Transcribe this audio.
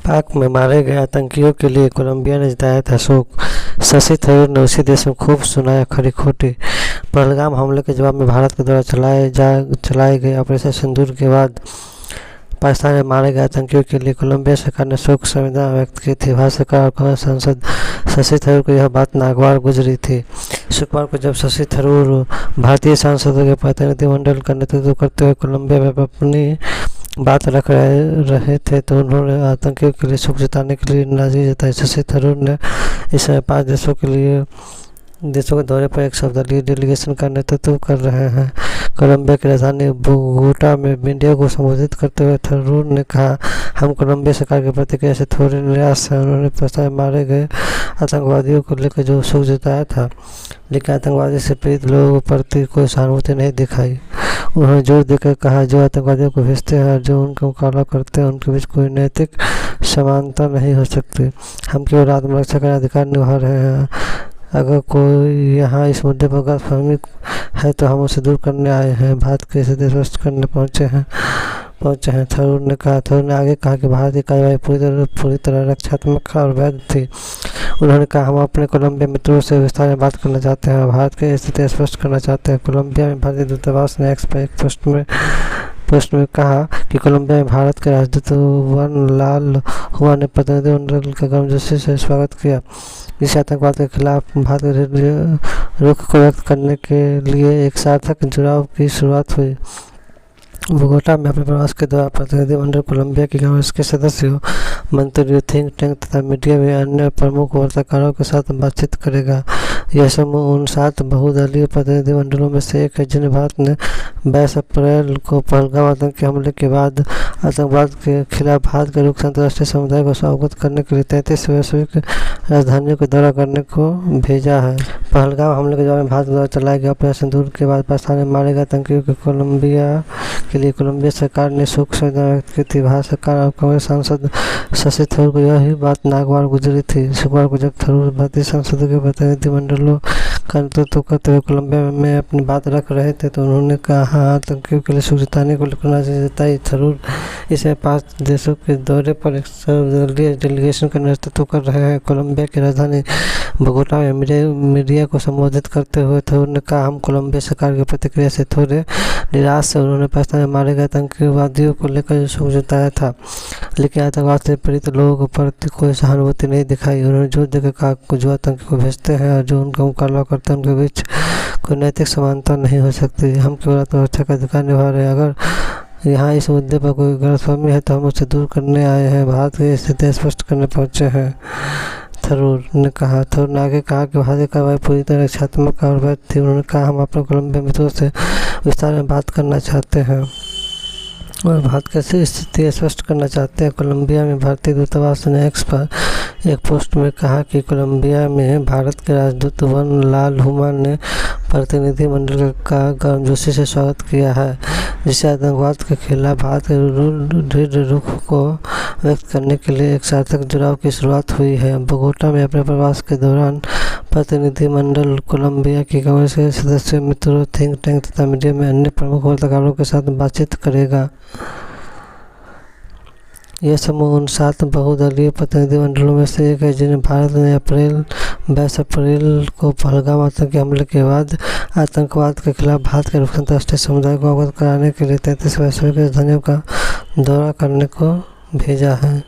पाक में मारे गए आतंकियों के लिए कोलंबिया ने जताया था शोक। शशि थरूर ने उसी देश में खूब सुनाया खरी खोटी। पहलगाम हमले के जवाब में भारत के द्वारा चलाए गए ऑपरेशन सिंदूर के बाद पाकिस्तान में मारे गए आतंकियों के लिए कोलंबिया सरकार ने शोक संवेदना व्यक्त की थी। भारत सरकार और कांग्रेस सांसद शशि थरूर को यह बात नागवार गुजरी थी। शुक्रवार को जब शशि थरूर भारतीय सांसदों के प्रतिनिधिमंडल का नेतृत्व करते हुए कोलंबिया में अपनी बात रख रहे थे तो उन्होंने आतंकियों के लिए शोक जताने के लिए नाराजगी जताई। शशि थरूर ने इस समय 5 देशों के दौरे पर एक सर्वदलीय डेलीगेशन का नेतृत्व कर रहे हैं। कोलंबिया की राजधानी बोगोटा में मीडिया को संबोधित करते हुए थरूर ने कहा, हम कोलंबिया सरकार की प्रतिक्रिया से थोड़े निराश हैं। उन्होंने पाकिस्तान में मारे गए आतंकवादियों को लेकर जो शोक जताया था, लेकिन आतंकवादी से पीड़ित लोगों के प्रति कोई सहानुभूति नहीं दिखाई। उन्होंने जोर देकर कहा, जो आतंकवादियों को भेजते हैं और जो उनका मुकाबला करते हैं उनके बीच कोई नैतिक समानता नहीं हो सकती। हम केवल आत्मरक्षा का अधिकार निभा रहे हैं। अगर कोई यहाँ इस मुद्दे पर गलतफहमी है तो हम उसे दूर करने आए हैं, भारत की स्थिति स्पष्ट करने पहुँचे हैं। थरूर ने आगे कहा कि भारत की कार्रवाई पूरी तरह रक्षात्मक और वैध थी। उन्होंने कहा, हम अपने कोलंबिया मित्रों से विस्तार में बात करना चाहते हैं और भारत की स्थिति स्पष्ट करना चाहते हैं। कोलंबिया में भारतीय दूतावास ने एक्स पर एक पोस्ट में कहा कि कोलंबिया में भारत के राजदूत वन लाल हुआ ने प्रतिनिधिमंडल का गर्मजोशी से स्वागत किया, जिससे आतंकवाद के खिलाफ भारत के रुख को व्यक्त करने के लिए एक सार्थक जुड़ाव की शुरुआत हुई। बोगोटा में अपने प्रवास के दौरान प्रतिनिधिमंडल कोलंबिया की कांग्रेस के सदस्यों, मंत्रियों, थिंक टैंक तथा मीडिया में अन्य प्रमुख वार्ताकारों के साथ बातचीत करेगा। यह समूह उन 7 बहुदलीय प्रतिनिधिमंडलों में से एक है जिन्हें भारत ने 22 अप्रैल को पहलगाम आतंकी हमले के बाद आतंकवाद के खिलाफ भारत के रुख से अंतर्राष्ट्रीय समुदाय को अवगत करने के लिए 33 वैश्विक राजधानियों का दौरा करने को भेजा है। पहलगाम हमले के दौरान भारत द्वारा चलाए गए ऑपरेशन सिंदूर के बाद पाकिस्तान में मारे गए आतंकियों के लिए कोलंबिया सरकार ने शोक संवेदना व्यक्त की थी। भारत सरकार और कांग्रेस सांसद शशि थरूर को यह बात नागवार गुजरी थी। शुक्रवार को जब थरूर भारतीय सांसदों के प्रतिनिधिमंडलों का नेतृत्व करते हुए कोलंबिया में अपनी बात रख रहे थे तो उन्होंने कहा, आतंकियों के लिए शोक जताने को लेकर नाराजगी जताई। थरूर इसे 5 देशों के दौरे पर एक सर्वदलीय डेलीगेशन का नेतृत्व कर रहे हैं। कोलंबिया की राजधानी बोगोटा में मीडिया को संबोधित करते हुए थरूर ने कहा, हम कोलंबिया सरकार की प्रतिक्रिया से थोड़े निराश हैं। उन्होंने पाकिस्तान में मारे गए आतंकवादियों को लेकर जो शोक जताया था, लेकिन आतंकवाद से पीड़ित लोगों के प्रति कोई सहानुभूति नहीं दिखाई। उन्होंने जोर देकर कहा, जो आतंकी को भेजते हैं और जो उनका मुकाबला करते हैं उनके बीच कोई नैतिक समानता नहीं हो सकती। हम केवल आत्मरक्षा का अधिकार निभा रहे हैं। अगर यहाँ इस मुद्दे पर कोई गलतफहमी है तो हम उसे दूर करने आए हैं, भारत की स्थिति स्पष्ट करने पहुँचे हैं, थरूर ने आगे कहा कि भारत की कार्रवाई पूरी तरह रक्षात्मक और वैध थी। उन्होंने कहा, हम अपने कोलंबिया मित्रों से विस्तार में बात करना चाहते हैं और भारत की स्थिति स्पष्ट करना चाहते हैं। कोलंबिया में भारतीय दूतावास ने एक्स पर एक पोस्ट में कहा कि कोलंबिया में भारत के राजदूत वन लाल हुआ ने प्रतिनिधिमंडल का गर्मजोशी से स्वागत किया है, जिससे आतंकवाद के खिलाफ भारत के दृढ़ रुख को व्यक्त करने के लिए एक सार्थक जुड़ाव की शुरुआत हुई है। बोगोटा में अपने प्रवास के दौरान प्रतिनिधिमंडल कोलंबिया की कांग्रेस के सदस्यों, मित्रों, थिंक टैंक तथा मीडिया में अन्य प्रमुख वार्ताकारों के साथ बातचीत करेगा। यह समूह उन 7 बहुदलीय प्रतिनिधिमंडलों में से एक है जिन्हें भारत ने 22 अप्रैल को पहलगाम आतंकी हमले के बाद आतंकवाद के खिलाफ भारत के रुख से अंतर्राष्ट्रीय समुदाय को अवगत कराने के लिए 33 वैश्विक राजधानियों का दौरा करने को भेजा है।